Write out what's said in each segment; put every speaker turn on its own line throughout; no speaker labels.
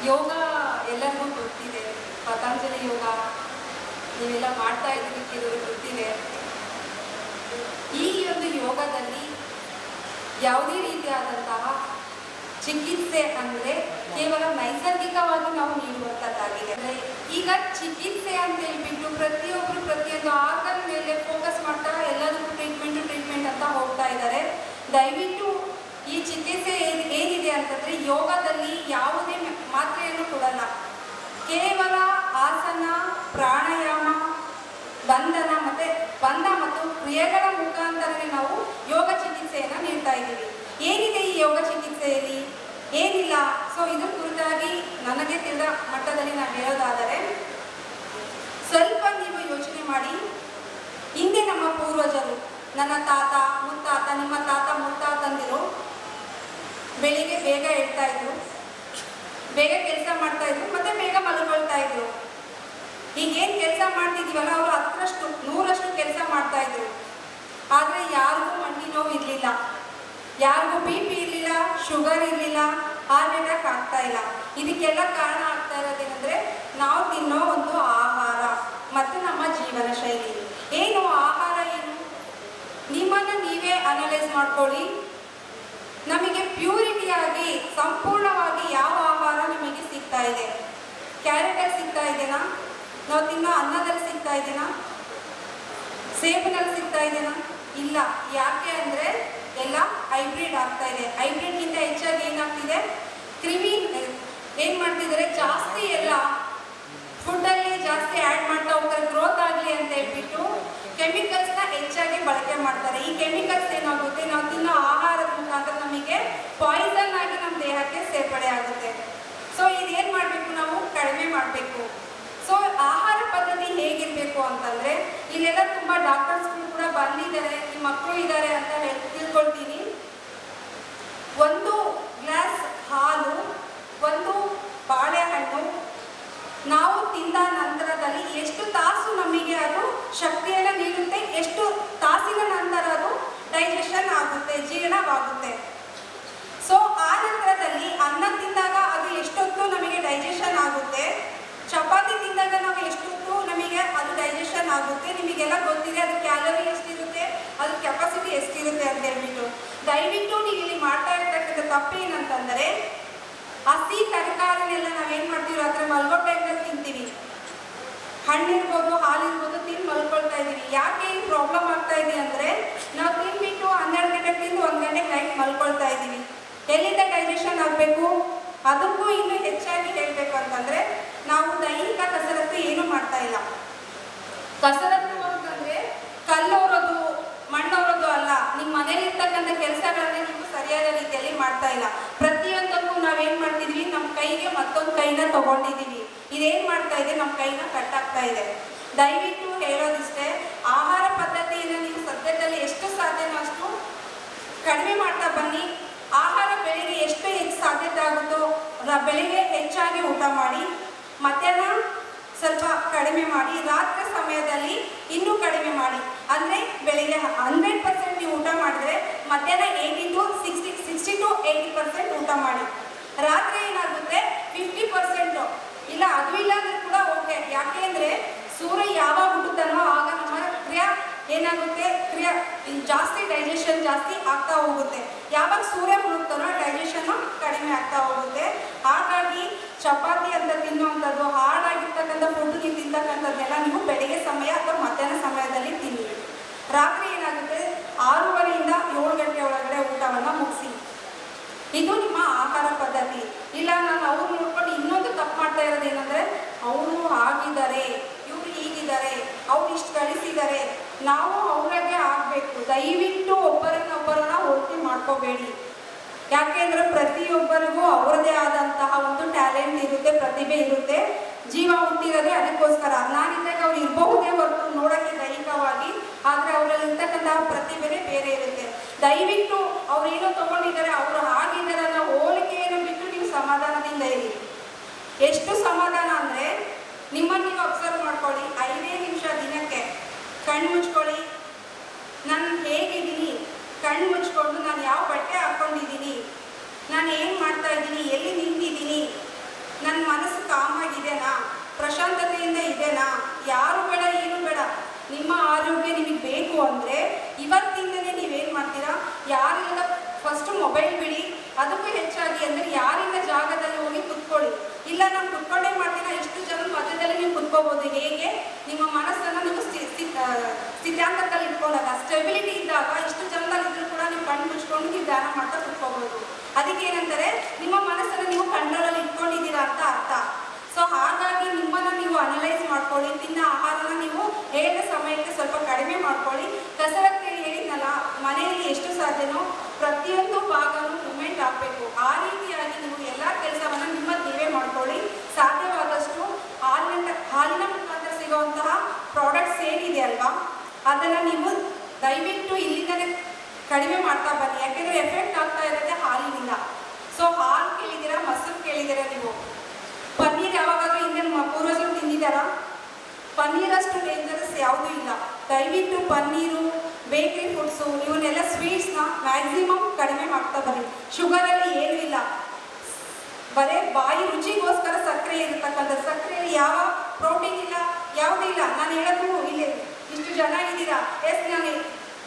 ಯೋಗ ಎಲ್ಲರಿಗೂ ಗೊತ್ತಿದೆ. ಪತಂಜಲಿ ಯೋಗ ನೀವೆಲ್ಲ ಮಾಡ್ತಾ ಇದ್ದೀವಿ, ಕೆಲವರು ಗೊತ್ತಿದೆ. ಈ ಒಂದು ಯೋಗದಲ್ಲಿ ಯಾವುದೇ ರೀತಿಯಾದಂತಹ ಚಿಕಿತ್ಸೆ ಅಂದರೆ ಕೇವಲ ನೈಸರ್ಗಿಕವಾಗಿ ನಾವು ನೀಡುವಂಥದ್ದಾಗಿದೆ. ಅಂದರೆ ಈಗ ಚಿಕಿತ್ಸೆ ಅಂತ ಹೇಳ್ಬಿಟ್ಟು ಪ್ರತಿಯೊಬ್ಬರು ಪ್ರತಿಯೊಂದು ಆರ್ಗನ್ ಮೇಲೆ ಫೋಕಸ್ ಮಾಡ್ತಾ ಎಲ್ಲದಕ್ಕೂ ಟ್ರೀಟ್ಮೆಂಟ್ ಅಂತ ಹೋಗ್ತಾ ಇದ್ದಾರೆ. ದಯವಿಟ್ಟು ಈ ಚಿಕಿತ್ಸೆ ಏನಿದೆ ಅಂತಂದರೆ ಯೋಗದಲ್ಲಿ ಯಾವುದೇ ಮಾತ್ರೆಯನ್ನು ಕೊಡಲ್ಲ. ಕೇವಲ ಆಸನ, ಪ್ರಾಣಾಯಾಮ, ಬಂಧ ಮತ್ತು ಕ್ರಿಯೆಗಳ ಮುಖಾಂತರವೇ ನಾವು ಯೋಗ ಚಿಕಿತ್ಸೆಯನ್ನು ನೀಡ್ತಾ ಇದ್ದೀವಿ. ಏನಿದೆ ಈ ಯೋಗ ಚಿಕಿತ್ಸೆಯಲ್ಲಿ? ಏನಿಲ್ಲ. ಸೊ ಇದ್ರ ಕುರಿತಾಗಿ ನನಗೆ ತಿಳಿದ ಮಟ್ಟದಲ್ಲಿ ನಾನು ಹೇಳೋದಾದರೆ, ಸ್ವಲ್ಪ ನೀವು ಯೋಚನೆ ಮಾಡಿ. ಹಿಂದೆ ನಮ್ಮ ಪೂರ್ವಜರು, ನನ್ನ ತಾತ ಮುತ್ತಾತ, ನಿಮ್ಮ ತಾತ ಮುತ್ತಾತಂದಿರು ಬೆಳಿಗ್ಗೆ ಬೇಗ ಹೇಳ್ತಾ ಇದ್ರು, ಬೇಗ ಕೆಲಸ ಮಾಡ್ತಾ ಇದ್ರು, ಮತ್ತೆ ಬೇಗ ಮಲ್ಕೊಳ್ತಾ ಇದ್ರು. ಈಗೇನು ಕೆಲಸ ಮಾಡ್ತಿದ್ದೀವಲ್ಲ, ಅವರು 10ರಷ್ಟು 100ರಷ್ಟು ಕೆಲಸ ಮಾಡ್ತಾ ಇದ್ರು. ಆದರೆ ಯಾರಿಗೂ ಮಂಡಿ ನೋವು ಇರಲಿಲ್ಲ, ಯಾರಿಗೂ BP ಇರಲಿಲ್ಲ, ಶುಗರ್ ಇರಲಿಲ್ಲ, ಹಾರ್ಟ್ ಅಟ್ಯಾಕ್ ಆಗ್ತಾ ಇಲ್ಲ. ಇದಕ್ಕೆಲ್ಲ ಕಾರಣ ಆಗ್ತಾ ಇರೋದೇನೆಂದರೆ ನಾವು ತಿನ್ನೋ ಒಂದು ಆಹಾರ ಮತ್ತು ನಮ್ಮ ಜೀವನ ಶೈಲಿ. ಏನು ಆಹಾರ, ಏನು ನಿಮ್ಮನ್ನು ನೀವೇ ಅನಲೈಸ್ ಮಾಡ್ಕೊಳ್ಳಿ. ನಮಗೆ ಪ್ಯೂರಿಟಿಯಾಗಿ ಸಂಪೂರ್ಣವಾಗಿ ಯಾವ ಆಹಾರ ನಿಮಗೆ ಸಿಗ್ತಾ ಇದೆ? ಕ್ಯಾರೆಟಲ್ಲಿ ಸಿಗ್ತಾ ಇದೆನಾ? ನಾವು ತಿನ್ನೋ ಅನ್ನದಲ್ಲಿ ಸಿಗ್ತಾ ಇದೆನಾ? ಸೇಬಿನಲ್ಲಿ ಸಿಗ್ತಾ ಇದೆನಾ? ಇಲ್ಲ. ಯಾಕೆ ಅಂದರೆ ಎಲ್ಲ ಹೈಬ್ರಿಡ್ ಆಗ್ತಾ ಇದೆ. ಹೈಬ್ರಿಡ್ಗಿಂತ ಹೆಚ್ಚಾಗಿ ಏನಾಗ್ತಿದೆ, ಕ್ರಿಮಿ ಏನು ಮಾಡ್ತಿದ್ದಾರೆ, ಜಾಸ್ತಿ ಎಲ್ಲ ಫುಡ್ಡಲ್ಲಿ ಜಾಸ್ತಿ ಆ್ಯಡ್ ಮಾಡ್ತಾ ಹೋಗ್ತಾರೆ, ಗ್ರೋತ್ ಆಗಲಿ ಅಂತ ಹೇಳ್ಬಿಟ್ಟು ಕೆಮಿಕಲ್ಸ್ನ ಹೆಚ್ಚಾಗಿ ಬಳಕೆ ಮಾಡ್ತಾರೆ. ಈ ಕೆಮಿಕಲ್ಸ್ ಏನಾಗುತ್ತೆ, ನಾವು ತಿನ್ನೋ ಆಹಾರದ ಮುಖಾಂತರ ನಮಗೆ ಪಾಯ್ಸನ್ ಆಗಿ ನಮ್ಮ ದೇಹಕ್ಕೆ ಸೇರ್ಪಡೆ ಆಗುತ್ತೆ. ಸೊ ಇದೇನು ಮಾಡಬೇಕು, ನಾವು ಕಡಿಮೆ ಮಾಡಬೇಕು. ಸೊ ಆಹಾರ ಪದ್ಧತಿ ಹೇಗಿರಬೇಕು ಅಂತಂದರೆ, ಇಲ್ಲೆಲ್ಲ ತುಂಬ ಡಾಕ್ಟರ್ಸ್ಗಳು ಕೂಡ ಬಂದಿದ್ದಾರೆ, ನಿಮ್ಮ ಮಕ್ಕಳು ಇದ್ದಾರೆ ಅಂತ ತಿಳ್ಕೊಳ್ತೀನಿ. 1 ಗ್ಲಾಸ್ ಹಾಲು, 1 ಬಾಳೆಹಣ್ಣು ನಾವು ತಿಂದ ನಂತರದಲ್ಲಿ ಎಷ್ಟು ತಾಸು ನಮಗೆ ಅದು ಶಕ್ತಿಯನ್ನು ನೀಡುತ್ತೆ, ಎಷ್ಟು ತಾಸಿನ ನಂತರ ಅದು ಡೈಜೆಷನ್ ಆಗುತ್ತೆ, ಜೀರ್ಣವಾಗುತ್ತೆ. ಸೊ ಆ ನಂತರದಲ್ಲಿ ಅನ್ನ ತಿಂದಾಗ ಅದು ಎಷ್ಟೊತ್ತು ನಮಗೆ ಡೈಜೆಷನ್ ಆಗುತ್ತೆ, ಚಪಾತಿ ತಿಂದಾಗ ನಾವು ಎಷ್ಟೊತ್ತು ನಮಗೆ ಅದು ಡೈಜೆಷನ್ ಆಗುತ್ತೆ. ನಿಮಗೆಲ್ಲ ಗೊತ್ತಿದೆ ಅದು ಕ್ಯಾಲರಿ ಎಷ್ಟಿರುತ್ತೆ, ಅದು ಕೆಪಾಸಿಟಿ ಎಷ್ಟಿರುತ್ತೆ ಅಂತ ಹೇಳ್ಬಿಟ್ಟು. ದಯವಿಟ್ಟು ನೀವು ಇಲ್ಲಿ ಮಾಡ್ತಾ ಇರ್ತಕ್ಕಂಥ ತಪ್ಪೇನಂತಂದರೆ, ಹಸಿ ತರಕಾರಿನೆಲ್ಲ ನಾವೇನು ಮಾಡ್ತೀವಿ, ರಾತ್ರಿ ಮಲ್ಗೋ ಟೈಮ್ನಲ್ಲಿ ತಿಂತೀವಿ. ಹಣ್ಣಿರ್ಬೋದು, ಹಾಲಿರ್ಬೋದು ತಿಂದು ಮಲ್ಕೊಳ್ತಾ ಇದ್ದೀವಿ. ಯಾಕೆ ಈ ಪ್ರಾಬ್ಲಮ್ ಆಗ್ತಾ ಇದೆ ಅಂದರೆ, ನಾವು ತಿಂದ್ಬಿಟ್ಟು 12 ಗಂಟೆಗೆ ತಿಂದು 1 ಗಂಟೆಗೆ ನೈಟ್ ಮಲ್ಕೊಳ್ತಾ ಇದ್ದೀವಿ. ಎಲ್ಲಿಂದ ಡೈಜೆಷನ್ ಆಗಬೇಕು? ಅದಕ್ಕೂ ಇನ್ನೂ ಹೆಚ್ಚಾಗಿ ಹೇಳಬೇಕು ಅಂತಂದರೆ, ನಾವು ದೈಹಿಕ ಕಸರತ್ತು ಏನೂ ಮಾಡ್ತಾ ಇಲ್ಲ. ಕಸರತ್ತು ಅಂತಂದರೆ ಕಲ್ಲೋರೋದು, ಮಣ್ಣೋರೋದು ಅಲ್ಲ. ನಿಮ್ಮ ಮನೇಲಿರ್ತಕ್ಕಂಥ ಕೆಲಸಗಳನ್ನೇ ನೀವು ಸರಿಯಾದ ರೀತಿಯಲ್ಲಿ ಮಾಡ್ತಾ ಇಲ್ಲ. ಪ್ರತಿಯೊಂದಕ್ಕೂ ನಾವೇನು ಮಾಡ್ತಿದ್ವಿ, ನಮ್ಮ ಕೈಗೆ ಮತ್ತೊಂದು ಕೈನ ತಗೊಂಡಿದ್ದೀವಿ. ಇದೇನು ಮಾಡ್ತಾ ಇದೆ, ನಮ್ಮ ಕೈನ ಕಟ್ಟಾಗ್ತಾ ಇದೆ. ದಯವಿಟ್ಟು ಹೇಳೋದಿಷ್ಟೇ, ಆಹಾರ ಪದ್ಧತಿಯನ್ನು ನೀವು ಸದ್ಯದಲ್ಲಿ ಎಷ್ಟು ಸಾಧ್ಯನೋ ಅಷ್ಟು ಕಡಿಮೆ ಮಾಡ್ತಾ ಬನ್ನಿ. ಆಹಾರ ಬೆಳಿಗ್ಗೆ ಎಷ್ಟು ಸಾಧ್ಯತೆ ಆಗುತ್ತೋ ಬೆಳಿಗ್ಗೆ ಹೆಚ್ಚಾಗಿ ಊಟ ಮಾಡಿ, ಮಧ್ಯಾಹ್ನ ಸ್ವಲ್ಪ ಕಡಿಮೆ ಮಾಡಿ, ರಾತ್ರಿ ಸಮಯದಲ್ಲಿ ಇನ್ನೂ ಕಡಿಮೆ ಮಾಡಿ. ಅಂದರೆ ಬೆಳಿಗ್ಗೆ 100% ನೀವು ಊಟ ಮಾಡಿದ್ರೆ ಮಧ್ಯಾಹ್ನ 60 to 80% ಊಟ ಮಾಡಿ. ರಾತ್ರಿ ಏನಾಗುತ್ತೆ 50%, ಇಲ್ಲ ಅದು ಇಲ್ಲ ಅಂದರೆ ಕೂಡ ಓಕೆ. ಯಾಕೆ ಅಂದರೆ ಸೂರ್ಯ ಯಾವಾಗ ಹುಟ್ಟುತ್ತಾನೋ ಆಗ ನಮ್ಮ ಏನಾಗುತ್ತೆ, ಜಾಸ್ತಿ ಡೈಜೆಷನ್ ಜಾಸ್ತಿ ಆಗ್ತಾ ಹೋಗುತ್ತೆ. ಯಾವಾಗ ಸೂರ್ಯ ಮುಳುಗ್ತಾನೋ ಡೈಜೆಷನ್ನು ಕಡಿಮೆ ಆಗ್ತಾ ಹೋಗುತ್ತೆ. ಹಾಗಾಗಿ ಚಪಾತಿ ಅಂತ ತಿನ್ನುವಂಥದ್ದು, ಹಾಳಾಗಿರ್ತಕ್ಕಂಥ ಫುಡ್ ನೀವು ತಿಂತಕ್ಕಂಥದ್ದೆಲ್ಲ ನೀವು ಬೆಳಿಗ್ಗೆ ಸಮಯ ಅಥವಾ ಮಧ್ಯಾಹ್ನ ಸಮಯದಲ್ಲಿ ತಿನ್ನಿ. ರಾತ್ರಿ ಏನಾಗುತ್ತೆ 6:30 to 7 ಗಂಟೆ ಒಳಗಡೆ ಊಟವನ್ನು ಮುಗಿಸಿ. ಇದು ನಿಮ್ಮ ಆಹಾರ ಪದ್ಧತಿ. ಇಲ್ಲ ನಾನು ಅವ್ರು ನೋಡ್ಕೊಂಡು ಇನ್ನೊಂದು ತಪ್ಪು ಮಾಡ್ತಾ ಇರೋದೇನೆಂದರೆ, ಅವರು ಆಗಿದ್ದಾರೆ, ಇವರು ಹೀಗಿದ್ದಾರೆ, ಅವ್ರು ಇಷ್ಟು ಗಳಿಸಿದ್ದಾರೆ, ನಾವು ಅವ್ರಾಗೆ ಆಗಬೇಕು. ದಯವಿಟ್ಟು ಒಬ್ಬರನ್ನ ಹೋಲಿಕೆ ಮಾಡ್ಕೋಬೇಡಿ. ಯಾಕೆಂದರೆ ಪ್ರತಿಯೊಬ್ಬರಿಗೂ ಅವರದೇ ಆದಂತಹ ಒಂದು ಟ್ಯಾಲೆಂಟ್ ಇರುತ್ತೆ, ಪ್ರತಿಭೆ ಇರುತ್ತೆ. ಜೀವ ಹುಟ್ಟಿರೋದೇ ಅದಕ್ಕೋಸ್ಕರ. ನಾನಿದ್ದಾಗ ಅವ್ರು ಇರಬಹುದೇ ಹೊರತು ನೋಡೋಕ್ಕೆ ದೈಹಿಕವಾಗಿ, ಆದರೆ ಅವರಲ್ಲಿರ್ತಕ್ಕಂತಹ ಪ್ರತಿಭೆನೇ ಬೇರೆ ಇರುತ್ತೆ. ದಯವಿಟ್ಟು ಅವ್ರೇನೋ ತೊಗೊಂಡಿದ್ದಾರೆ, ಅವರು ಆಗಿದ್ದಾರೆ ಅನ್ನೋ ಹೋಲಿಕೆಯನ್ನು ಬಿಟ್ಟು ನೀವು ಸಮಾಧಾನದಿಂದ ಇರಿ. ಎಷ್ಟು ಸಮಾಧಾನ ಅಂದರೆ, ನಿಮ್ಮನ್ನು ನೀವು ಅಬ್ಸರ್ವ್ ಮಾಡ್ಕೊಳ್ಳಿ. 5 ನಿಮಿಷ ದಿನಕ್ಕೆ ಕಣ್ಣು ಮುಚ್ಕೊಳ್ಳಿ. ನಾನು ಹೇಗಿದ್ದೀನಿ, ಕಣ್ಣು ಮುಚ್ಕೊಂಡು ನಾನು ಯಾವ ಬಟ್ಟೆ ಹಾಕ್ಕೊಂಡಿದ್ದೀನಿ, ನಾನು ಏನು ಮಾಡ್ತಾ ಇದ್ದೀನಿ, ಎಲ್ಲಿ ನಿಂತಿದ್ದೀನಿ, ಹೇಗೆ ನಿಮ್ಮ ಮನಸ್ಸನ್ನು ನೀವು ಸ್ಥಿತ್ಯಾಂತದಲ್ಲಿ ಇಟ್ಕೊಂಡಾಗ, ಸ್ಟೆಬಿಲಿಟಿ ಇದ್ದಾಗ ಇಷ್ಟು ಜನದಲ್ಲಿ ಇದ್ರೂ ಕೂಡ ನೀವು ಕಣ್ಣು ಮುಚ್ಕೊಂಡು ನೀವು ಧ್ಯಾನ ಮಾಡ್ತಾ ಕುತ್ಕೋಬಹುದು. ಅದಕ್ಕೆ ಏನಂತಾರೆ, ನಿಮ್ಮ ಮನಸ್ಸನ್ನು ನೀವು ಕಂಟ್ರೋಲಲ್ಲಿ ಇಟ್ಕೊಂಡಿದ್ದೀರಾ ಅಂತ ಅರ್ಥ. ಸೊ ಹಾಗಾಗಿ ನಿಮ್ಮನ್ನು ನೀವು ಅನಲೈಸ್ ಮಾಡ್ಕೊಳ್ಳಿ. ತಿನ್ನ ಆಹಾರನ ನೀವು ಹೇಳಿದ ಸಮಯಕ್ಕೆ ಸ್ವಲ್ಪ ಕಡಿಮೆ ಮಾಡ್ಕೊಳ್ಳಿ. ಕಸರತ್ತು ಹೇಳಿದ್ನಲ್ಲ, ಮನೆಯಲ್ಲಿ ಎಷ್ಟು ಸಾಧ್ಯನೋ ಪ್ರತಿಯೊಂದು ಭಾಗನೂ ಮೂಮೆಂಟ್ ಆಗಬೇಕು. ಆ ರೀತಿಯಾಗಿ ನೀವು ಎಲ್ಲ ಕೆಲಸವನ್ನು ನಿಮ್ಮದು ನೀವೇ ಮಾಡ್ಕೊಳ್ಳಿ. ಸಾಧ್ಯವಾದಷ್ಟು ಹಾಲಿನ ಮುಖಾಂತರ ಸಿಗುವಂತಹ ಪ್ರಾಡಕ್ಟ್ಸ್ ಏನಿದೆ ಅಲ್ವಾ, ಅದನ್ನು ನೀವು ದಯವಿಟ್ಟು ಇಲ್ಲಿಂದಲೇ ಕಡಿಮೆ ಮಾಡ್ತಾ ಬನ್ನಿ. ಯಾಕೆಂದರೆ ಎಫೆಕ್ಟ್ ಆಗ್ತಾ ಇರುತ್ತೆ ಹಾಲಿನಿಂದ. ಸೊ ಹಾಲು ಕೇಳಿದ್ದೀರಾ, ಮೊಸರು ಕೇಳಿದ್ದೀರಾ ನೀವು. ಪನ್ನೀರ್ ಯಾವಾಗಾದ್ರೂ ಹಿಂದೆ ಪೂರ್ವಜರು ತಿಂದಿದ್ದಾರಾ? ಪನ್ನೀರಷ್ಟು ಡೇಂಜರಸ್ ಯಾವುದೂ ಇಲ್ಲ. ದಯವಿಟ್ಟು ಪನ್ನೀರು, ಬೇಕ್ರಿ ಫುಡ್ಸು, ಇವನ್ನೆಲ್ಲ ಸ್ವೀಟ್ಸ್ನ ಮ್ಯಾಕ್ಸಿಮಮ್ ಕಡಿಮೆ ಮಾಡ್ತಾ ಬನ್ನಿ. ಶುಗರಲ್ಲಿ ಏನೂ ಇಲ್ಲ, ಬರೀ ಬಾಯಿ ರುಚಿಗೋಸ್ಕರ ಸಕ್ಕರೆ ಇರತಕ್ಕಂಥ. ಸಕ್ಕರೆಯಲ್ಲಿ ಯಾವ ಪ್ರೋಟೀನ್ ಇಲ್ಲ, ಯಾವುದೂ ಇಲ್ಲ. ನಾನು ಹೇಳೋದು ಇಲ್ಲಿ ಇಷ್ಟು ಜನ ಇದ್ದೀರಾ, ಎಸ್ ನಾನು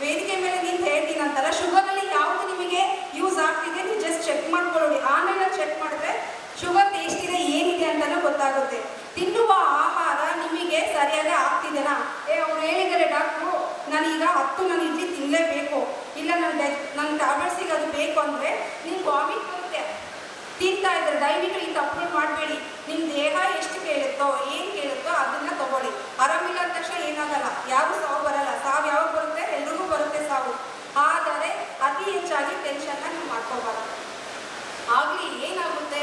ವೇದಿಕೆ ಮೇಲೆ ನಿಂತು ಹೇಳ್ತೀನಿ ಅಂತಲ್ಲ, ಶುಗರಲ್ಲಿ ಯಾವುದು ನಿಮಗೆ ಯೂಸ್ ಆಗ್ತಿದೆ ನೀವು ಜಸ್ಟ್ ಚೆಕ್ ಮಾಡ್ಕೊಳ್ಳಿ. ಆಮೇಲೆ ಚೆಕ್ ಮಾಡಿದ್ರೆ ಶುಗರ್ ಎಷ್ಟಿದೆ ಏನಿದೆ ಅಂತಲೂ ಗೊತ್ತಾಗುತ್ತೆ. ತಿನ್ನುವ ಆಹಾರ ನಿಮಗೆ ಸರಿಯಾಗಿ ಆಗ್ತಿದೆನಾ? ಅವ್ರು ಹೇಳಿದ್ದಾರೆ ಡಾಕ್ಟ್ರು, ನಾನೀಗ 10 ನಾನು ಇಡ್ಲಿ ತಿನ್ನಲೇಬೇಕು, ಇಲ್ಲ ನನ್ನ ಟ್ಯಾಬ್ಲೆಟ್ಸಿಗೆ ಅದು ಬೇಕು ಅಂದರೆ ನಿಮ್ಗೆ ವಾಮಿಟ್ ಬರುತ್ತೆ. ತಿಂತಾ ಇದ್ದಾರೆ, ದಯವಿಟ್ಟು ಈ ತಪ್ಪು ಮಾಡಬೇಡಿ. ನಿಮ್ಮ ದೇಹ ಎಷ್ಟು ಕೇಳುತ್ತೋ, ಏನು ಕೇಳುತ್ತೋ ಅದನ್ನು ತಗೊಳ್ಳಿ. ಆರಾಮಿಲ್ಲ ಅಂದ ತಕ್ಷಣ ಏನಾಗಲ್ಲ, ಯಾರು ಸಾವು ಬರಲ್ಲ. ಸಾವು ಯಾವಾಗ ಬರುತ್ತೆ? ಎಲ್ರಿಗೂ ಬರುತ್ತೆ ಸಾವು. ಆದರೆ ಅತಿ ಹೆಚ್ಚಾಗಿ ಟೆನ್ಷನ್ನ ನೀವು ಮಾಡ್ಕೋಬಾರ್ದು. ಆಗಲಿ ಏನಾಗುತ್ತೆ?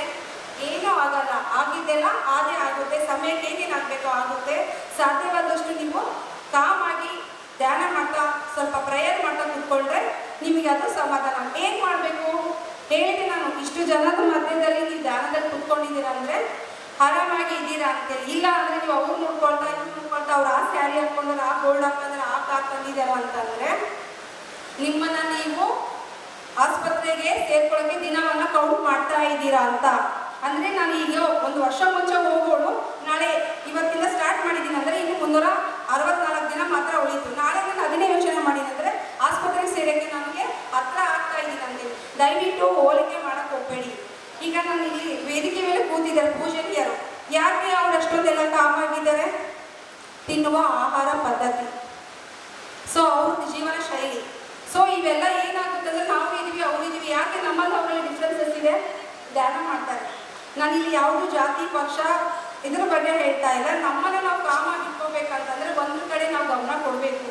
ಏನೂ ಆಗಲ್ಲ. ಆಗಿದ್ದೆಲ್ಲ ಅದೇ ಆಗುತ್ತೆ. ಸಮಯಕ್ಕೆ ಏನೇನಾಗಬೇಕೋ ಆಗುತ್ತೆ. ಸಾಧ್ಯವಾದಷ್ಟು ನೀವು ಕಾಮಾಗಿ ಧ್ಯಾನ ಮಾಡ್ತಾ ಸ್ವಲ್ಪ ಪ್ರೇಯರ್ ಮಾಡ್ತಾ ಕೂತ್ಕೊಂಡ್ರೆ ನಿಮಗೆ ಅದು ಸಮಾಧಾನ. ಏನು ಮಾಡಬೇಕು ಹೇಳಿದೆ ನಾನು, ಇಷ್ಟು ಜನದ ಮಧ್ಯದಲ್ಲಿ ನೀವು ಧ್ಯಾನದಲ್ಲಿ ಕೂತ್ಕೊಂಡಿದ್ದೀರಾ ಅಂದರೆ ಆರಾಮಾಗಿ ಇದ್ದೀರಾ ಅಂತೇಳಿ. ಇಲ್ಲ ಅಂದರೆ ನೀವು ಅವ್ರು ನೋಡ್ಕೊಳ್ತಾ ಇವ್ರು ನೋಡ್ಕೊಳ್ತಾ, ಅವ್ರು ಆ ಸ್ಯಾರಿ ಹಾಕ್ಕೊಂಡ್ರೆ, ಆ ಗೋಲ್ಡ್ ಹಾಕೊಂಡ್ರೆ, ಆ ಕಾರ್ ತಂದಿದ್ದಾರೆ ಅಂತಂದರೆ ನಿಮ್ಮನ್ನು ನೀವು ಆಸ್ಪತ್ರೆಗೆ ಸೇರ್ಕೊಳ್ಳೋಕ್ಕೆ ದಿನವನ್ನು ಕೌಂಟ್ ಮಾಡ್ತಾ ಇದ್ದೀರಾ ಅಂತ. ಅಂದರೆ ನಾನು ಈಗ 1 ವರ್ಷ ಮುಂಚೆ ಹೋಗೋಳು, ನಾಳೆ ಇವತ್ತಿಂದ ಸ್ಟಾರ್ಟ್ ಮಾಡಿದ್ದೀನಿ ಅಂದರೆ ಇನ್ನು 364 ದಿನ ಮಾತ್ರ ಉಳಿತು. ನಾಳೆ ನಾನು ಅದನ್ನೇ ಯೋಚನೆ ಮಾಡಿದ್ದೀನಿ ಅಂದರೆ ಆಸ್ಪತ್ರೆಗೆ ಸೇರೋಕ್ಕೆ ನನಗೆ ಹತ್ರ ಆಗ್ತಾ ಇದ್ದೀನಿ ಅಂತೇಳಿ. ದಯವಿಟ್ಟು ಹೋಲಿಕೆ ಮಾಡೋಕ್ಕೆ ಹೋಗಬೇಡಿ. ಈಗ ನಾನು ಇಲ್ಲಿ ವೇದಿಕೆ ಮೇಲೆ ಕೂತಿದ್ದಾರೆ ಪೂಜಾರಿಯರು. ಯಾಕೆ ಅವ್ರು ಅಷ್ಟೊಂದೆಲ್ಲ ಕಾಮಾಗಿದ್ದಾರೆ? ತಿನ್ನುವ ಆಹಾರ ಪದ್ಧತಿ, ಸೊ ಅವ್ರ ಜೀವನ ಶೈಲಿ. ಸೊ ಇವೆಲ್ಲ ಏನಾಗುತ್ತೆ ಅಂದರೆ ನಾವು ಇದೀವಿ ಅವರಿದ್ದೀವಿ. ಯಾಕೆ ನಮ್ಮಲ್ಲಿ ಅವರಲ್ಲಿ ಡಿಫ್ರೆನ್ಸಸ್ ಇದೆ? ಧ್ಯಾನ ಮಾಡ್ತಾರೆ. ನಾನಿಲ್ಲಿ ಯಾವುದು ಜಾತಿ ಪಕ್ಷ ಇದ್ರ ಬಗ್ಗೆ ಹೇಳ್ತಾ ಇಲ್ಲ. ನಮ್ಮನ್ನು ನಾವು ಕಾಮಾಗಿಟ್ಕೋಬೇಕಂತಂದರೆ ಒಂದು ಕಡೆ ನಾವು ಗಮನ ಕೊಡಬೇಕು.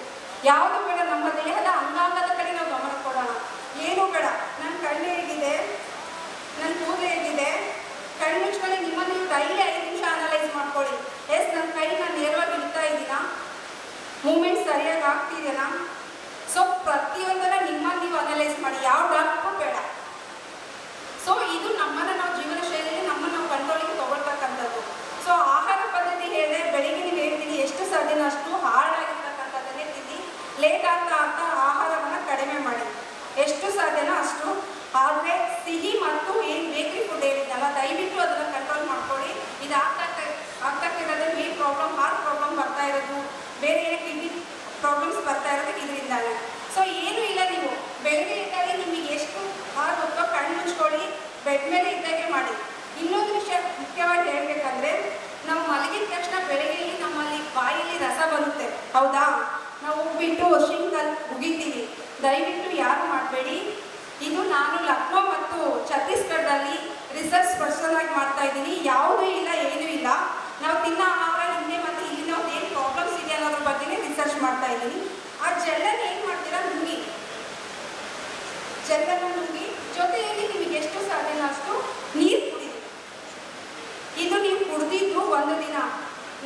ಯಾವುದು ಬೇಡ, ನಮ್ಮ ದೇಹದ ಅಂಗಾಂಗದ ಕಡೆ ನಾವು ಗಮನ ಕೊಡೋಣ. ಏನೂ ಬೇಡ, ನನ್ನ ಕಣ್ಣು ಹೇಗಿದೆ, ನನ್ನ ಕೂದಲು ಹೇಗಿದೆ, ಕಣ್ಣು ಮುಚ್ಕೊಳ್ಳಿ. ನಿಮ್ಮನ್ನು ನೀವು ಡೈಲಿ 5 ನಿಮಿಷ ಅನಲೈಸ್ ಮಾಡ್ಕೊಳ್ಳಿ. ಎಸ್, ನನ್ನ ಕೈ ನಾನು ನೇರವಾಗಿ ಇಡ್ತಾ ಇದ್ದೀನಾ? ಮೂಮೆಂಟ್ ಸರಿಯಾಗಿ ಆಗ್ತಿದೆನಾ? ಸೊ ಪ್ರತಿಯೊಂದನ್ನು ನಿಮ್ಮನ್ನು ನೀವು ಅನಲೈಸ್ ಮಾಡಿ. ಯಾವ ಡಾಕ್ಟ್ರು ಬೇಡ. ಸೊ ಇದು ನಮ್ಮನ್ನು ನಾವು ಜೀವನ ಶೈಲಿಯಲ್ಲಿ ನಮ್ಮನ್ನು ನಾವು ಕಂಟ್ರೋಲಿಗೆ ತೊಗೊಳ್ತಕ್ಕಂಥದ್ದು. ಸೊ ಆಹಾರ ಪದ್ಧತಿ ಹೇಳಿದ್ರೆ ಬೆಳಿಗ್ಗೆ ನೀವು ಹೇಳ್ತೀನಿ ಎಷ್ಟು ಸಾಧ್ಯನೋ ಅಷ್ಟು ಹಾಳಾಗಿರ್ತಕ್ಕಂಥದ್ದನ್ನೇ ತಿನ್ನಿ. ಲೇಟ್ ಆಗ್ತಾ ಆಗ್ತಾ ಆಹಾರವನ್ನು ಕಡಿಮೆ ಮಾಡಿ, ಎಷ್ಟು ಸಾಧ್ಯನೋ ಅಷ್ಟು. ಆದರೆ ಸಿಹಿ ಮತ್ತು ಏನು ಬೇಕ್ರಿ ಫುಡ್ ಹೇಳಿದ್ನಲ್ಲ, ದಯವಿಟ್ಟು ಅದನ್ನು ಕಂಟ್ರೋಲ್ ಮಾಡ್ಕೊಳ್ಳಿ. ಇದು ಆಗ್ತಕ್ಕಿರೋದೇ ಮೇನ್ ಪ್ರಾಬ್ಲಮ್, ಹಾರ್ಟ್ ಪ್ರಾಬ್ಲಮ್ ಬರ್ತಾ ಇರೋದು, ಬೇರೆ ಏನೋ ಕಿಡ್ನಿ ಪ್ರಾಬ್ಲಮ್ಸ್ ಬರ್ತಾ ಇರೋದು ಇದರಿಂದಾನೆ. ಸೊ ಏನೂ ಇಲ್ಲ, ನೀವು ಬೆಳಗ್ಗೆ ಇದ್ದಾಗ ನಿಮಗೆ ಎಷ್ಟು ಆಗುತ್ತೋ ಕಣ್ಣು ಮುಚ್ಕೊಳ್ಳಿ, ಬೆಡ್ ಮೇಲೆ ಇದ್ದಾಗೆ ಮಾಡಿ. ಇನ್ನೊಂದು ವಿಷಯ ಮುಖ್ಯವಾಗಿ ಹೇಳಬೇಕಂದ್ರೆ, ನಾವು ಮಲಗಿದ ತಕ್ಷಣ ಬೆಳಗ್ಗೆಯಲ್ಲಿ ನಮ್ಮಲ್ಲಿ ಬಾಯಲ್ಲಿ ರಸ ಬರುತ್ತೆ, ಹೌದಾ? ನಾವು ಹೋಗ್ಬಿಟ್ಟು ಶಿಂಕಲ್ಲಿ ಮುಗಿತೀವಿ. ದಯವಿಟ್ಟು ಯಾರು ಮಾಡಬೇಡಿ. ಇದು ನಾನು ಲಕ್ನೋ ಮತ್ತು ಛತ್ತೀಸ್ಗಢದಲ್ಲಿ ರಿಸರ್ಚ್ ಪರ್ಸನ್ ಆಗಿ ಮಾಡ್ತಾ ಇದ್ದೀನಿ. ಯಾವುದೂ ಇಲ್ಲ, ಏನೂ ಇಲ್ಲ. ನಾವು ತಿನ್ನೋ ಆಹಾರ ಹಿಂದೆ ಮತ್ತು ಇಲ್ಲಿ ನಾವು ಏನು ಪ್ರಾಬ್ಲಮ್ಸ್ ಇದೆ ಅನ್ನೋದ್ರ ಬಗ್ಗೆನೇ ರಿಸರ್ಚ್ ಮಾಡ್ತಾ ಇದ್ದೀನಿ. ಆ ಜೆಲ್ಲನ್ನು ಏನು ಮಾಡ್ತೀರಾ? ನುಂಗಿ, ಜೆಲ್ಲನ್ನು ನುಂಗಿ ಜೊತೆಯಲ್ಲಿ ನಿಮಗೆ ಎಷ್ಟು ಸಾಧ್ಯನೋ ಅಷ್ಟು ನೀರು ಕುಡಿದು. ಇದು ನೀವು ಕುಡಿದಿದ್ದು ಒಂದು ದಿನ,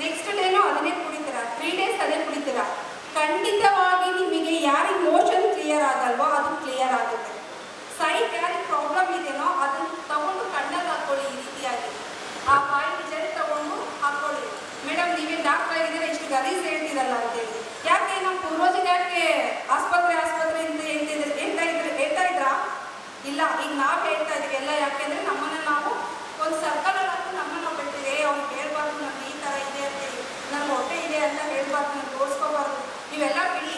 ನೆಕ್ಸ್ಟ್ ಡೇನೂ ಅದನ್ನೇ ಕುಡಿತೀರಾ, 3 ಡೇಸ್ ಅದೇ ಕುಡಿತೀರಾ. ಖಂಡಿತವಾಗಿ ನಿಮಗೆ ಯಾರಿಗೆ ಮೋಷನ್ ಕ್ಲಿಯರ್ ಆಗಲ್ವೋ ಅದು ಕ್ಲಿಯರ್ ಆಗುತ್ತೆ. ಸೈಟ್ ಯಾರಿಗೆ ಪ್ರಾಬ್ಲಮ್ ಇದೆಯೋ ಅದನ್ನು ತಗೊಂಡು ಕಣ್ಣಲ್ಲಿ ಹಾಕ್ಕೊಳ್ಳಿ. ಈ ರೀತಿಯಾಗಿ ಆ ಬಾಯಿ ಜೆಲ್ ತಗೊಂಡು ಹಾಕ್ಕೊಳ್ಳಿ. ಮೇಡಮ್ ನೀವೇ ಡಾಕ್ಟರ್ ಆಗಿದ್ದೀರಾ, ಇಷ್ಟು ಗಲೀಜ್ ಹೇಳ್ತಿರಲ್ಲ ಅಂತೇಳಿ. ಯಾಕೆ ನಮ್ಮ ಪೂರ್ವಜರು ಯಾಕೆ ಆಸ್ಪತ್ರೆ ಅಂತ ಹೇಳ್ತಾ ಇದ್ರಾ? ಇಲ್ಲ, ಈಗ ನಾವು ಹೇಳ್ತಾ ಇದ್ದೀವಿ ಎಲ್ಲ. ಯಾಕೆಂದರೆ ನಮ್ಮನ್ನು ನಾವು ಒಂದು ಸರ್ಕಲಲ್ಲಿ ಹಾಕಿ ನಮ್ಮನ್ನು ನಾವು ಬಿಟ್ಟಿದೆ. ಅವ್ರಿಗೆ ಹೇಳ್ಬಾರ್ದು ನಮ್ಗೆ ಈ ಥರ ಇದೆ ಅಂತೇಳಿ, ನನ್ನ ಹೊಟ್ಟೆ ಇದೆ ಅಂತ ಹೇಳ್ಬಾರ್ದು, ನಾನು ತೋರಿಸ್ಕೋಬಾರ್ದು. ಇವೆಲ್ಲ ಬಿಡಿ.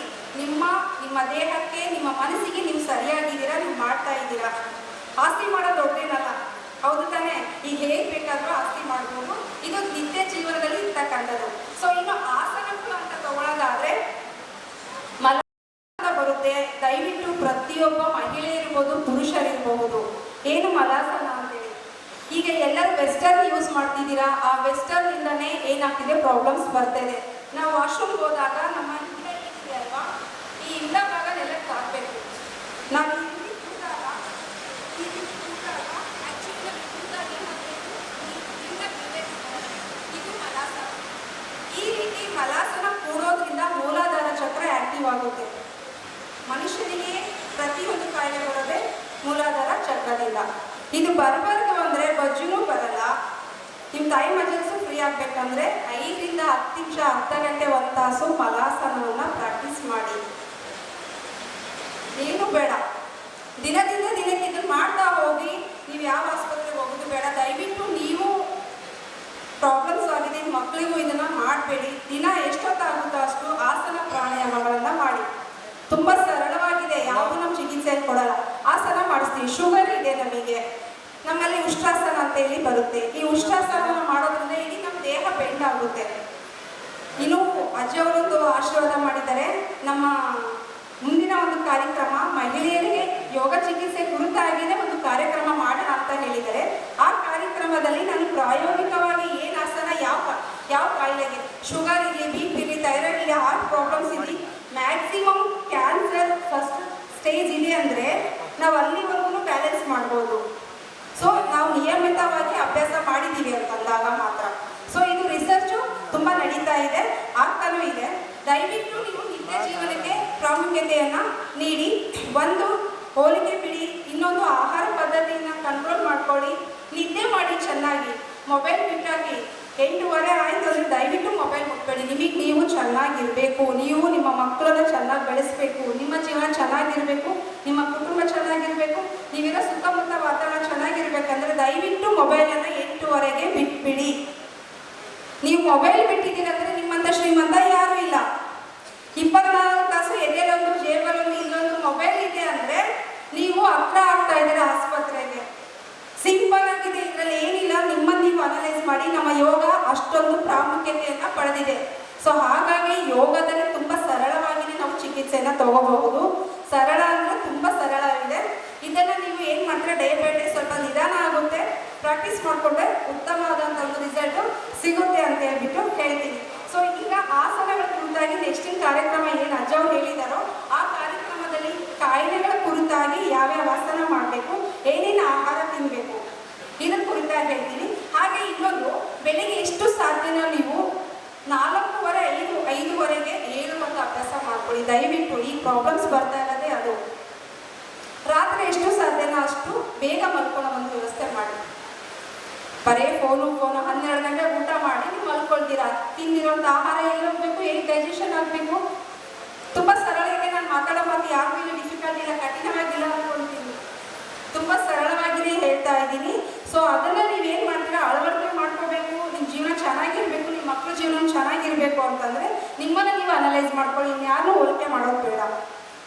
ನಿಮ್ಮ ದೇಹಕ್ಕೆ, ನಿಮ್ಮ ಮನಸ್ಸಿಗೆ ನೀವು ಸರಿಯಾಗಿದ್ದೀರಾ, ನೀವು ಮಾಡ್ತಾ ಇದ್ದೀರಾ. ಆಸ್ತಿ ಮಾಡೋದು ದೊಡ್ಡೇನಲ್ಲ, ಹೌದು ತಾನೇ? ಈಗ ಹೇಗೆ ಬೇಕಾದರೂ ಆಸ್ತಿ ಮಾಡ್ಬೋದು. ಇದು ನಿತ್ಯ ಜೀವನದಲ್ಲಿ ಇರ್ತಕ್ಕಂಥದ್ದು. ಸೊ ಇನ್ನು ವೆಸ್ಟರ್ನ್ ಯೂಸ್ ಮಾಡ್ತಿದ್ದೀರಾ, ಆ ವೆಸ್ಟರ್ನಿಂದನೇ ಏನಾಗ್ತಿದೆ ಪ್ರಾಬ್ಲಮ್ಸ್ ಬರ್ತಾಯಿದೆ. ನಾವು ವಾಶ್ರೂಮ್ಗೆ ಹೋದಾಗ ನಮ್ಮ ಹಿಂದೆ ಇದೆ ಅಲ್ವಾ, ಈ ಹಿಂದ ಭಾಗ ನೆಲಕ್ಕೆ ಹಾಕಬೇಕು. ನಾವು ಇಲ್ಲಿ ಕೂತಾಗ ಆ್ಯಕ್ಚುಲಿ ಕೂತಾಗ ಏನಾಗಬೇಕು, ಇದು ಮಲಾಸನ. ಈ ರೀತಿ ಮಲಾಸನ ಕೂಡೋದ್ರಿಂದ ಮೂಲಾಧಾರ ಚಕ್ರ ಆ್ಯಕ್ಟಿವ್ ಆಗುತ್ತೆ. ಮನುಷ್ಯನಿಗೆ ಪ್ರತಿಯೊಂದು ಕಾಯಿಲೆ ಬರೋದೇ ಮೂಲಾಧಾರ ಚಕ್ರದಿಂದ. ಇದು ಬರಬಾರ್ದು ಅಂದರೆ ಬಜ್ಜುನೂ ಬರಲ್ಲ. ನಿಮ್ಮ ತಾಯಿ ಮಜಲ್ಸು ಫ್ರೀ ಆಗಬೇಕಂದ್ರೆ 5 ರಿಂದ 10 ನಿಮಿಷ, ಅರ್ಧ ಗಂಟೆ, 1 ತಾಸು ಮಲಾಸನವನ್ನು ಪ್ರಾಕ್ಟೀಸ್ ಮಾಡಿ. ಏನು ಬೇಡ, ದಿನದಿಂದ ದಿನಕ್ಕೆ ಇದನ್ನು ಮಾಡ್ತಾ ಹೋಗಿ. ನೀವು ಯಾವ ಆಸ್ಪತ್ರೆಗೆ ಹೋಗೋದು ಬೇಡ. ದಯವಿಟ್ಟು ನೀವು ಪ್ರಾಬ್ಲಮ್ಸ್ ಆಗಿದೆ ಮಕ್ಕಳಿಗೂ ಇದನ್ನು ಮಾಡಬೇಡಿ. ದಿನ ಎಷ್ಟೊತ್ತಾಗುತ್ತೋ ಅಷ್ಟು ಆಸನ ಪ್ರಾಣಾಯಾಮಗಳನ್ನು ಮಾಡಿ. ತುಂಬ ಸರಳವಾಗಿದೆ, ಯಾವುದು ನಮ್ಮ ಚಿಕಿತ್ಸೆಯಲ್ಲಿ ಕೊಡಲ್ಲ. ಆಸನ ಮಾಡಿಸ್ತೀವಿ. ಶುಗರ್ ಇದೆ ನಮಗೆ, ನಮ್ಮಲ್ಲಿ ಉಷ್ಟ್ರಾಸನ ಅಂತ ಹೇಳಿ ಬರುತ್ತೆ. ಈ ಉಷ್ಟ್ರಾಸನ ಮಾಡೋದ್ರಿಂದ ಇಡೀ ನಮ್ಮ ದೇಹ ಬೆಂಡ್ ಆಗುತ್ತೆ. ಇನ್ನು ಅಜ್ಜಿಯವರೊಂದು ಆಶೀರ್ವಾದ ಮಾಡಿದ್ದಾರೆ. ನಮ್ಮ ಮುಂದಿನ ಒಂದು ಕಾರ್ಯಕ್ರಮ ಮಹಿಳೆಯರಿಗೆ ಯೋಗ ಚಿಕಿತ್ಸೆ ಕುರಿತಾಗಿಯೇ ಒಂದು ಕಾರ್ಯಕ್ರಮ ಮಾಡೋಣ ಅಂತ ಹೇಳಿದ್ದಾರೆ. ಆ ಕಾರ್ಯಕ್ರಮದಲ್ಲಿ ನಾನು ಪ್ರಾಯೋಗಿಕವಾಗಿ ಏನು ಆಸನ, ಯಾವ ಕಾಯಿಲೆಗೆ, ಶುಗರ್ ಇರಲಿ, BP ಇರಲಿ, ಥೈರಾಯ್ಡ್ ಇರಲಿ, ಹಾರ್ಟ್ ಪ್ರಾಬ್ಲಮ್ಸ್ ಇರಲಿ, ಮ್ಯಾಕ್ಸಿಮಮ್ ಕ್ಯಾನ್ಸರ್ ಫಸ್ಟ್ ಸ್ಟೇಜ್ ಇದೆ ಅಂದರೆ ನಾವು ಅಲ್ಲಿವರೆಗೂ ಬ್ಯಾಲೆನ್ಸ್ ಮಾಡ್ಬೋದು. ಸೊ ನಾವು ನಿಯಮಿತವಾಗಿ ಅಭ್ಯಾಸ ಮಾಡಿದ್ದೀವಿ ಅಂತಂದಾಗ ಮಾತ್ರ. ಸೊ ಇದು ರಿಸರ್ಚು ತುಂಬ ನಡೀತಾ ಇದೆ, ಆಗ್ತಾನೂ ಇದೆ. ದಯವಿಟ್ಟು ನೀವು ನಿತ್ಯ ಜೀವನಕ್ಕೆ ಪ್ರಾಮುಖ್ಯತೆಯನ್ನು ನೀಡಿ. ಒಂದು ಹೋಲಿಕೆ ಬಿಡಿ, ಇನ್ನೊಂದು ಆಹಾರ ಪದ್ಧತಿಯನ್ನು ಕಂಟ್ರೋಲ್ ಮಾಡ್ಕೊಳ್ಳಿ. ನಿದ್ದೆ ಮಾಡಿ ಚೆನ್ನಾಗಿ, ಮೊಬೈಲ್ ಬಿಟ್ಟಾಗಿ. 8:30 ಆಯಿತು ಅಂದರೆ ದಯವಿಟ್ಟು ಮೊಬೈಲ್ ಮುಟ್ಬೇಡಿ. ನಿಮಗೆ ನೀವು ಚೆನ್ನಾಗಿರಬೇಕು, ನೀವು ನಿಮ್ಮ ಮಕ್ಕಳನ್ನ ಚೆನ್ನಾಗಿ ಬೆಳೆಸಬೇಕು, ನಿಮ್ಮ ಜೀವನ ಚೆನ್ನಾಗಿರಬೇಕು, ನಿಮ್ಮ ಕುಟುಂಬ ಚೆನ್ನಾಗಿರಬೇಕು, ನೀವಿರೋ ಸುತ್ತಮುತ್ತ ವಾತಾವರಣ ಚೆನ್ನಾಗಿರ್ಬೇಕಂದ್ರೆ ದಯವಿಟ್ಟು ಮೊಬೈಲನ್ನು 8:30ಗೆ ಬಿಟ್ಬಿಡಿ. ನೀವು ಮೊಬೈಲ್ ಬಿಟ್ಟಿದ್ದೀರಂದರೆ ನಿಮ್ಮಂಥ ಶ್ರೀಮಂತ ಯಾರೂ ಇಲ್ಲ. 24 ತಾಸು ಎದೆಯಲ್ಲೊಂದು, ಜೇಬಲ್ಲೊಂದು, ಇಲ್ಲೊಂದು ಮೊಬೈಲ್ ಇದೆ ಅಂದರೆ ನೀವು ಹತ್ರ ಆಗ್ತಾ ಇದ್ದೀರಾ ಆಸ್ಪತ್ರೆಗೆ. ಸಿಂಪಲ್ ಆಗಿದೆ, ಇದರಲ್ಲಿ ಏನಿಲ್ಲ. ನಿಮ್ಮನ್ನು ನೀವು ಅನಲೈಸ್ ಮಾಡಿ. ನಮ್ಮ ಯೋಗ ಅಷ್ಟೊಂದು ಪ್ರಾಮುಖ್ಯತೆಯನ್ನು ಪಡೆದಿದೆ. ಸೊ ಹಾಗಾಗಿ ಯೋಗದಲ್ಲಿ ತುಂಬ ಸರಳವಾಗಿಯೇ ನಾವು ಚಿಕಿತ್ಸೆಯನ್ನು ತಗೋಬಹುದು. ಸರಳ ಅಂದರೆ ತುಂಬ ಸರಳ ಇದೆ. ಇದನ್ನು ನೀವು ಏನು ಮಾಡ್ತೀರಾ, ಡೇ ಬೈ ಡೇ ಸ್ವಲ್ಪ ನಿಧಾನ ಆಗುತ್ತೆ, ಪ್ರಾಕ್ಟೀಸ್ ಮಾಡಿಕೊಂಡ್ರೆ ಉತ್ತಮವಾದಂಥ ಒಂದು ರಿಸಲ್ಟು ಸಿಗುತ್ತೆ ಅಂತ ಹೇಳ್ಬಿಟ್ಟು ಹೇಳ್ತೀನಿ. ಸೊ ಈಗ ಆಸನಗಳ ಕುರಿತಾಗಿ ನೆಕ್ಸ್ಟಿನ ಕಾರ್ಯಕ್ರಮ ಏನು ಅಜ್ಜವ್ರು ಹೇಳಿದಾರೋ ಆ ಕಾರ್ಯಕ್ರಮದಲ್ಲಿ ಕಾಯಿಲೆಗಳ ಕುರಿತಾಗಿ ಯಾವ್ಯಾವ ಆಸನ ಮಾಡಬೇಕು, ಏನೇನು ಆಹಾರ ತಿನ್ನಬೇಕು, ಇದರ ಕುರಿತಾಗಿ ಹೇಳ್ತೀನಿ. ಹಾಗೆ ಇನ್ನೊಂದು, ಬೆಳಿಗ್ಗೆ ಎಷ್ಟು ಸಾಧ್ಯನೋ ನೀವು 4:15, 5:05ಗೆ ಏಳುವಂಥ ಅಭ್ಯಾಸ ಮಾಡ್ಕೊಳ್ಳಿ. ದಯವಿಟ್ಟು ಈ ಪ್ರಾಬ್ಲಮ್ಸ್ ಬರ್ತಾ ಇರೋದೇ ಅದು. ರಾತ್ರಿ ಎಷ್ಟು ಸಾಧ್ಯನೋ ಅಷ್ಟು ಬೇಗ ಮಲ್ಕೊಳ್ಳೋ ಒಂದು ವ್ಯವಸ್ಥೆ ಮಾಡಿ. ಬರೀ ಫೋನು 12 ಗಂಟೆ ಊಟ ಮಾಡಿ ನೀವು ಮಲ್ಕೊಳ್ತೀರಾ. ತಿಂದಿರೋಂಥ ಆಹಾರ ಎಲ್ಲಿ ಹೋಗಬೇಕು, ಎಲ್ಲಿ ಡೈಜೆಷನ್ ಆಗಬೇಕು. ತುಂಬ ಸರಳ ಇದೆ. ನಾನು ಮಾತಾಡೋ ಮಾತು ಯಾರಿಗೂ ಇಲ್ಲಿ ಡಿಫಿಕಲ್ಟ್ ಇಲ್ಲ, ಕಠಿಣವಾಗಿಲ್ಲ ಅಂದ್ಕೊಳ್ತೀನಿ. ತುಂಬ ಸರಳವಾಗಿಯೇ ಹೇಳ್ತಾ ಇದ್ದೀನಿ. ಸೊ ಅದನ್ನು ನೀವೇನು ಮಾಡ್ತೀರಾ, ಅಳವಡಿಕೆ ಮಾಡ್ಕೋಬೇಕು. ನಿಮ್ಮ ಜೀವನ ಚೆನ್ನಾಗಿರಬೇಕು, ನಿಮ್ಮ ಮಕ್ಕಳ ಜೀವನ ಚೆನ್ನಾಗಿರಬೇಕು ಅಂತಂದರೆ ನಿಮ್ಮನ್ನು ನೀವು ಅನಲೈಸ್ ಮಾಡ್ಕೊಳ್ಳಿ. ಇನ್ಯಾರನ್ನೂ ಹೋಲಿಕೆ ಮಾಡೋದು ಬೇಡ.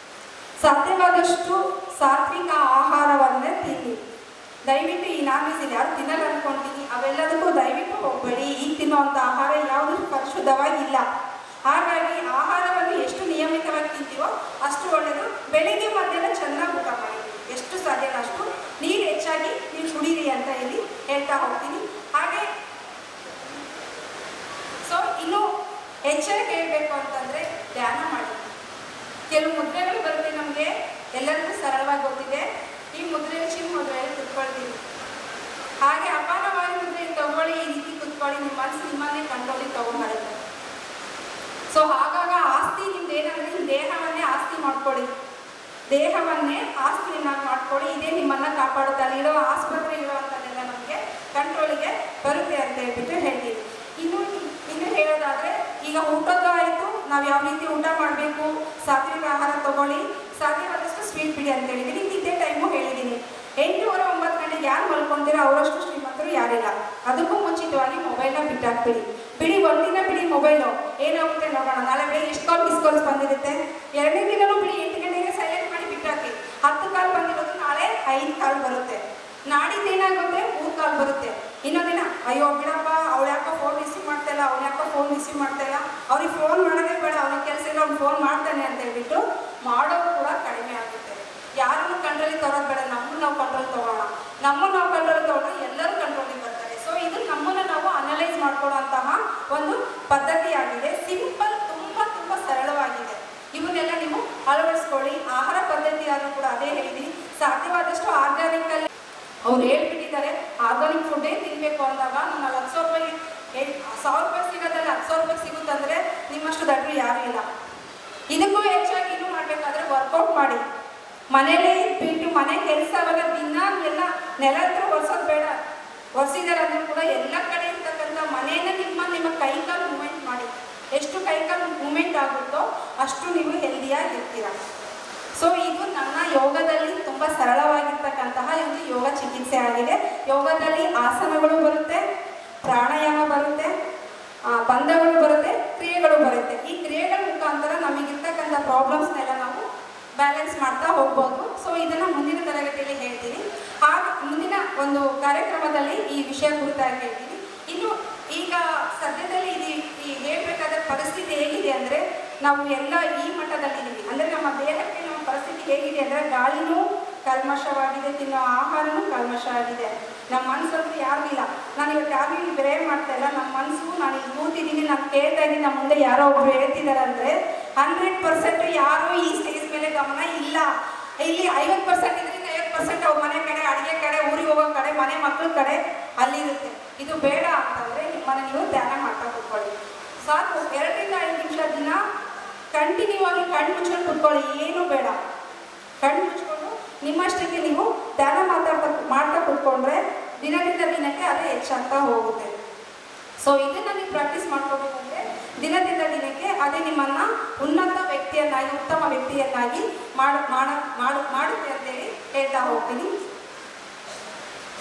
ಸಾಧ್ಯವಾದಷ್ಟು ಸಾತ್ವಿಕ ಆಹಾರವನ್ನೇ ತಿನ್ನಿ. ದಯವಿಟ್ಟು ಈ ನಾನ್ ವೆಜ್ ಯಾರು ತಿನ್ನಲ್ಲ ಅಂದ್ಕೊಳ್ತೀನಿ, ಅವೆಲ್ಲದಕ್ಕೂ ದಯವಿಟ್ಟು ಹೋಗಬೇಡಿ. ಈಗ ತಿನ್ನೋವಂಥ ಆಹಾರ ಯಾವುದು ಪರಿಶುದ್ಧವಾಗಿಲ್ಲ. ಹಾಗಾಗಿ ಆಹಾರವನ್ನು ಎಷ್ಟು ನಿಯಮಿತವಾಗಿ ತಿಂತೀವೋ ಅಷ್ಟು ಒಳ್ಳೆಯದು. ಬೆಳಿಗ್ಗೆ ಮಧ್ಯಾಹ್ನ ಚೆನ್ನಾಗಿ ಊಟ ಮಾಡಿ, ಎಷ್ಟು ಸಾಧ್ಯನೋ ಅಷ್ಟು ನೀರು ಹೆಚ್ಚಾಗಿ ನೀವು ಕುಡೀರಿ ಅಂತ ಹೇಳಿ ಹೇಳ್ತಾ ಹೋಗ್ತೀನಿ. ಹಾಗೆ ಸೊ ಇನ್ನು ಹೆಚ್ಚಾಗಿ ಹೇಳಬೇಕು ಅಂತಂದರೆ ಧ್ಯಾನ ಮಾಡಿ. ಕೆಲವು ಮುದ್ರೆಗಳು ಬರುತ್ತೆ ನಮಗೆ, ಎಲ್ಲರಿಗೂ ಸರಳವಾಗಿ ಗೊತ್ತಿದೆ. ಈ ಮುದ್ರೆಯಲ್ಲಿ ಚಿನ್ನ ಮುದ್ರೆಯಲ್ಲಿ ಕುತ್ಕೊಳ್ತೀವಿ. ಹಾಗೆ ಅಪಾನ ವಾಯು ಮುದ್ರೆಯನ್ನು ತಗೊಳ್ಳಿ, ಈ ರೀತಿ ಕುತ್ಕೊಳ್ಳಿ. ನಿಮ್ಮ ಮನಸ್ಸು ನಿಮ್ಮನ್ನೇ ಕಂಟ್ರೋಲಿಗೆ ತೊಗೊಂಡ್ಬರುತ್ತೆ. ಸೊ ಹಾಗಾಗಿ ಆಸ್ತಿ ನಿಮ್ದು ಏನಂದರೆ ನಿಮ್ಮ ದೇಹವನ್ನೇ ಆಸ್ತಿ ಮಾಡ್ಕೊಳ್ಳಿ. ದೇಹವನ್ನೇ ಆಸ್ತಿಯನ್ನಾಗಿ ಮಾಡ್ಕೊಳ್ಳಿ. ಇದೇ ನಿಮ್ಮನ್ನು ಕಾಪಾಡುತ್ತೆ. ಅಲ್ಲಿರೋ ಆಸ್ಪತ್ರೆ ಇರುವಂಥದ್ದೆಲ್ಲ ನಮಗೆ ಕಂಟ್ರೋಲಿಗೆ ಬರುತ್ತೆ ಅಂತ ಹೇಳ್ಬಿಟ್ಟು ಹೇಳ್ತೀವಿ. ಇನ್ನು ಹೇಳೋದಾದರೆ, ಈಗ ಊಟದ್ದು ಆಯಿತು, ನಾವು ಯಾವ ರೀತಿ ಊಟ ಮಾಡಬೇಕು, ಸಾತ್ವಿಕ ಆಹಾರ ತೊಗೊಳ್ಳಿ, ಸಾಧ್ಯವಾದಷ್ಟು ಸ್ವೀಟ್ ಬಿಡಿ ಅಂತ ಹೇಳಿದ್ದೀನಿ. ಇದೇ ಟೈಮು ಹೇಳಿದ್ದೀನಿ. 8:30, 9 ಗಂಟೆಗೆ ಯಾರು ಮಲ್ಕೊಂತೀರೋ ಅವರಷ್ಟು ಶ್ರೀಮಂತರು ಯಾರಿಲ್ಲ. ಅದಕ್ಕೂ ಮುಂಚಿತವಾಗಿ ಮೊಬೈಲ್ನ ಬಿಟ್ಟಾಕ್ಬಿಡಿ. ಬಿಡಿ, ಒಂದಿನ ಬಿಡಿ ಮೊಬೈಲು, ಏನಾಗುತ್ತೆ ನೋಡೋಣ. ನಾಳೆ ಬೆಳಿಗ್ಗೆ ಎಷ್ಟು ಕಾಲ್ ಮಿಸ್ ಕಾಲ್ಸ್ ಬಂದಿರುತ್ತೆ. 2ನೇ ದಿನವೂ ಬಿಡಿ, 8 ಗಂಟೆಗೆ ಸೈಲೆಂಟ್ ಮಾಡಿ ಬಿಟ್ಟಾಕಿ. 10 ಕಾಲ್ ಬಂದಿರೋದು ನಾಳೆ 5 ಕಾಲ್ ಬರುತ್ತೆ. ನಾಡಿದ್ದು ಏನಾಗುತ್ತೆ, 3 ಕಾಲ್ ಬರುತ್ತೆ. ಇನ್ನೊಂದು ದಿನ ಅಯ್ಯೋ ಬಿಡಪ್ಪ, ಅವ್ಳು ಯಾಕೋ ಫೋನ್ ರಿಸೀವ್ ಮಾಡ್ತಾಯಿಲ್ಲ, ಅವ್ನು ಯಾಕೋ ಫೋನ್ ರಿಸೀವ್ ಮಾಡ್ತಾಯಿಲ್ಲ, ಅವ್ರಿಗೆ ಫೋನ್ ಮಾಡೋದೇ ಬೇಡ, ಅವ್ನಿಗೆ ಕೆಲಸ ಇಲ್ಲ, ಅವ್ನು ಫೋನ್ ಮಾಡ್ತಾನೆ ಅಂತ ಹೇಳ್ಬಿಟ್ಟು ಮಾಡೋದು ಕೂಡ ಕಡಿಮೆ ಆಗುತ್ತೆ. ಯಾರನ್ನು ಕಂಟ್ರೋಲಿಗೆ ತಗೊಳ್ಳೋದು ಬೇಡ, ನಮ್ಮನ್ನು ನಾವು ಕಂಟ್ರೋಲ್ ತೊಗೊಳ್ಳೋಣ. ನಮ್ಮನ್ನು ನಾವು ಕಂಟ್ರೋಲ್ ತೊಗೊಂಡು ಎಲ್ಲರೂ ಕಂಟ್ರೋಲಿಗೆ ಬರ್ತಾರೆ. ಸೊ ಪದ್ಧತಿಯಾಗಿದೆ. ಸಿಂಪಲ್, ತುಂಬ ತುಂಬ ಸರಳವಾಗಿದೆ. ಇವನ್ನೆಲ್ಲ ನೀವು ಅಳವಡಿಸ್ಕೊಳ್ಳಿ. ಆಹಾರ ಪದ್ಧತಿ ಆದರೂ ಕೂಡ ಅದೇ ಹೇಳಿದ್ದೀನಿ, ಸಾಧ್ಯವಾದಷ್ಟು ಆರ್ಗ್ಯಾನಿಕಲ್ಲಿ ಅವ್ರು ಹೇಳ್ಬಿಟ್ಟಿದ್ದಾರೆ. ಆರ್ಗಾನಿಕ್ ಫುಡ್ಡೇ ತಿನ್ನಬೇಕು ಅಂದಾಗ ನಮ್ಮ 10,000 ರೂಪಾಯಿ 1,000 ರೂಪಾಯಿ ಸಿಗೋದಲ್ಲ 10,000 ರೂಪಾಯಿ ಸಿಗುತ್ತಂದರೆ ನಿಮ್ಮಷ್ಟು ದಡ್ರು ಯಾರೂ ಇಲ್ಲ. ಇದಕ್ಕೂ ಹೆಚ್ಚಾಗಿ ಇನ್ನೂ ಮಾಡಬೇಕಾದ್ರೆ ವರ್ಕೌಟ್ ಮಾಡಿ. ಮನೇಲೇ ಬಿಟ್ಟು ಮನೆ ಕೆಲಸ ಅವಾಗ ದಿನ ಎಲ್ಲ ನೆಲ ಹತ್ರ ಒರೆಸೋದು ಬೇಡ. ಒರೆಸಿದಾರೆ ಅಂದರೂ ಕೂಡ ಎಲ್ಲ ಕಡೆ ಇರ್ತಕ್ಕಂಥ ಮನೆಯನ್ನ ನಿಮ್ಮ ಕೈಕಾಲು ಮೂಮೆಂಟ್ ಮಾಡಿ. ಎಷ್ಟು ಕೈಕಾಲು ಮೂಮೆಂಟ್ ಆಗುತ್ತೋ ಅಷ್ಟು ನೀವು ಹೆಲ್ದಿಯಾಗಿರ್ತೀರ. ಸೊ ಇದು ನನ್ನ ಯೋಗದಲ್ಲಿ ತುಂಬ ಸರಳವಾಗಿರ್ತಕ್ಕಂತಹ ಒಂದು ಯೋಗ ಚಿಕಿತ್ಸೆ ಆಗಿದೆ. ಯೋಗದಲ್ಲಿ ಆಸನಗಳು ಬರುತ್ತೆ, ಪ್ರಾಣಾಯಾಮ ಬರುತ್ತೆ, ಬಂಧಗಳು ಬರುತ್ತೆ, ಕ್ರಿಯೆಗಳು ಬರುತ್ತೆ. ಈ ಕ್ರಿಯೆಗಳ ಮುಖಾಂತರ ನಮಗಿರ್ತಕ್ಕಂಥ ಪ್ರಾಬ್ಲಮ್ಸ್ನೆಲ್ಲ ನಾವು ಬ್ಯಾಲೆನ್ಸ್ ಮಾಡ್ತಾ ಹೋಗ್ಬೋದು. ಸೊ ಇದನ್ನು ಮುಂದಿನ ತರಗತಿಯಲ್ಲಿ ಹೇಳ್ತೀನಿ. ಮುಂದಿನ ಒಂದು ಕಾರ್ಯಕ್ರಮದಲ್ಲಿ ಈ ವಿಷಯ ಕುರಿತಾಗಿ ಹೇಳ್ತೀನಿ. ಇನ್ನು ಈಗ ಸದ್ಯದಲ್ಲಿ ಈ ಹೇಳಬೇಕಾದ ಪರಿಸ್ಥಿತಿ ಹೇಗಿದೆ ಅಂದರೆ, ನಾವು ಎಲ್ಲ ಈ ಮಟ್ಟದಲ್ಲಿದ್ದೀವಿ. ಅಂದರೆ ನಮ್ಮ ದೇಹಕ್ಕೆ ನಮ್ಮ ಪರಿಸ್ಥಿತಿ ಹೇಗಿದೆ ಅಂದರೆ, ಗಾಳಿನೂ ಕಲ್ಮಶವಾಗಿದೆ, ತಿನ್ನೋ ಆಹಾರನೂ ಕಲ್ಮಶ ಆಗಿದೆ. ನಮ್ಮ ಮನಸ್ಸಂತೂ ಯಾರೂ ಇಲ್ಲ. ನಾನು ಇವತ್ತು ಯಾರು ಬೇರೆ ಮಾಡ್ತಾ ಇಲ್ಲ. ನಮ್ಮ ಮನಸ್ಸು, ನಾನು ಇಲ್ಲಿ ಕೂತಿದ್ದೀನಿ, ನಾನು ಕೇಳ್ತಾ ಇದ್ದೀನಿ, ನಮ್ಮ ಮುಂದೆ ಯಾರೋ ಒಬ್ರು ಹೇಳ್ತಿದ್ದಾರೆ ಅಂದರೆ 100% ಯಾರೂ ಈ ಸ್ಟೇಜ್ ಮೇಲೆ ಗಮನ ಇಲ್ಲ. ಇಲ್ಲಿ 50% ಇದರಿಂದ 50% ಅವ್ರ ಮನೆ ಕಡೆ, ಅಡುಗೆ ಕಡೆ, ಊರಿಗೆ ಹೋಗೋ ಕಡೆ, ಮನೆ ಮಕ್ಕಳ ಕಡೆ ಅಲ್ಲಿರುತ್ತೆ. ಇದು ಬೇಡ ಅಂತಂದರೆ ನಿಮ್ಮನ್ನು ನೀವು ಧ್ಯಾನ ಮಾಡ್ತಾ ಕೂತ್ಕೊಳ್ಳಿ. ಸಾಕು, 2 ರಿಂದ 5 ನಿಮಿಷ ದಿನ ಕಂಟಿನ್ಯೂ ಆಗಿ ಕಣ್ಣು ಮುಚ್ಕೊಂಡು ಕೂತ್ಕೊಳ್ಳಿ. ಏನೂ ಬೇಡ, ಕಣ್ಣು ಮುಚ್ಕೊಂಡು ನಿಮ್ಮಷ್ಟಕ್ಕೆ ನೀವು ಧ್ಯಾನ ಮಾಡ್ತಾ ಕೂತ್ಕೊಂಡ್ರೆ ದಿನದಿಂದ ದಿನಕ್ಕೆ ಅದೇ ಹೆಚ್ಚಾಗ್ತಾ ಹೋಗುತ್ತೆ. ಸೊ ಇದನ್ನು ನೀವು ಪ್ರಾಕ್ಟೀಸ್ ಮಾಡ್ಕೋಬೇಕಂದ್ರೆ ದಿನದಿಂದ ದಿನಕ್ಕೆ ಅದೇ ನಿಮ್ಮನ್ನು ಉನ್ನತ ವ್ಯಕ್ತಿಯನ್ನಾಗಿ, ಉತ್ತಮ ವ್ಯಕ್ತಿಯನ್ನಾಗಿ ಮಾಡುತ್ತೆ ಅಂತೇಳಿ ಹೇಳ್ತಾ ಹೋಗ್ತೀನಿ.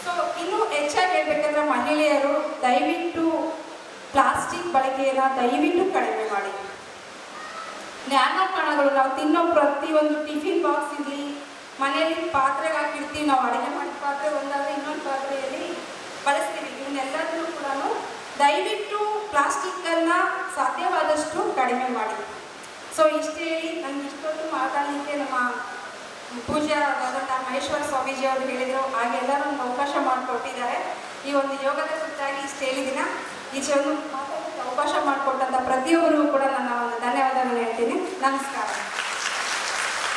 ಸೊ ಇನ್ನೂ ಹೆಚ್ಚಾಗಿ ಹೇಳ್ಬೇಕಂದ್ರೆ ಮಹಿಳೆಯರು ದಯವಿಟ್ಟು ಪ್ಲಾಸ್ಟಿಕ್ ಬಳಕೆಯನ್ನು ದಯವಿಟ್ಟು ಕಡಿಮೆ ಮಾಡಿ. ನ್ಯಾನೋ ಕಣಗಳು, ನಾವು ತಿನ್ನೋ ಪ್ರತಿಯೊಂದು ಟಿಫಿನ್ ಬಾಕ್ಸ್ ಇರಲಿ, ಮನೆಯಲ್ಲಿ ಪಾತ್ರೆಗೆ ಹಾಕಿರ್ತೀವಿ, ನಾವು ಅಡುಗೆ ಮಾಡಿದ ಪಾತ್ರೆ ಒಂದಾದರೆ ಇನ್ನೊಂದು ಪಾತ್ರೆಯಲ್ಲಿ ಬಳಸ್ತೀವಿ. ಇವನ್ನೆಲ್ಲದನ್ನು ಕೂಡ ದಯವಿಟ್ಟು ಪ್ಲಾಸ್ಟಿಕ್ಕನ್ನು ಸಾಧ್ಯವಾದಷ್ಟು ಕಡಿಮೆ ಮಾಡಿ. ಸೊ ಇಷ್ಟು ಹೇಳಿ ನನಗೆ ಇಷ್ಟೊಂದು ಮಾತಾಡಲಿಕ್ಕೆ ನಮ್ಮ ಪೂಜ್ಯರಾದಂಥ ಮಹೇಶ್ವರ ಸ್ವಾಮೀಜಿ ಅವರು ಹೇಳಿದರು. ಹಾಗೆಲ್ಲರೂ ಒಂದು ಅವಕಾಶ ಮಾಡಿಕೊಟ್ಟಿದ್ದಾರೆ. ಈ ಒಂದು ಯೋಗದ ಕುರಿತಾಗಿ ಇಷ್ಟು ಹೇಳಿದಿನ ಈಚೆ ಒಂದು ಮಾತಾಡೋಕ್ಕೆ ಅವಕಾಶ ಮಾಡಿಕೊಟ್ಟಂಥ ಪ್ರತಿಯೊಬ್ಬರಿಗೂ ಕೂಡ ನನ್ನ ಒಂದು ಧನ್ಯವಾದಗಳನ್ನು ಹೇಳ್ತೀನಿ. ನಮಸ್ಕಾರ.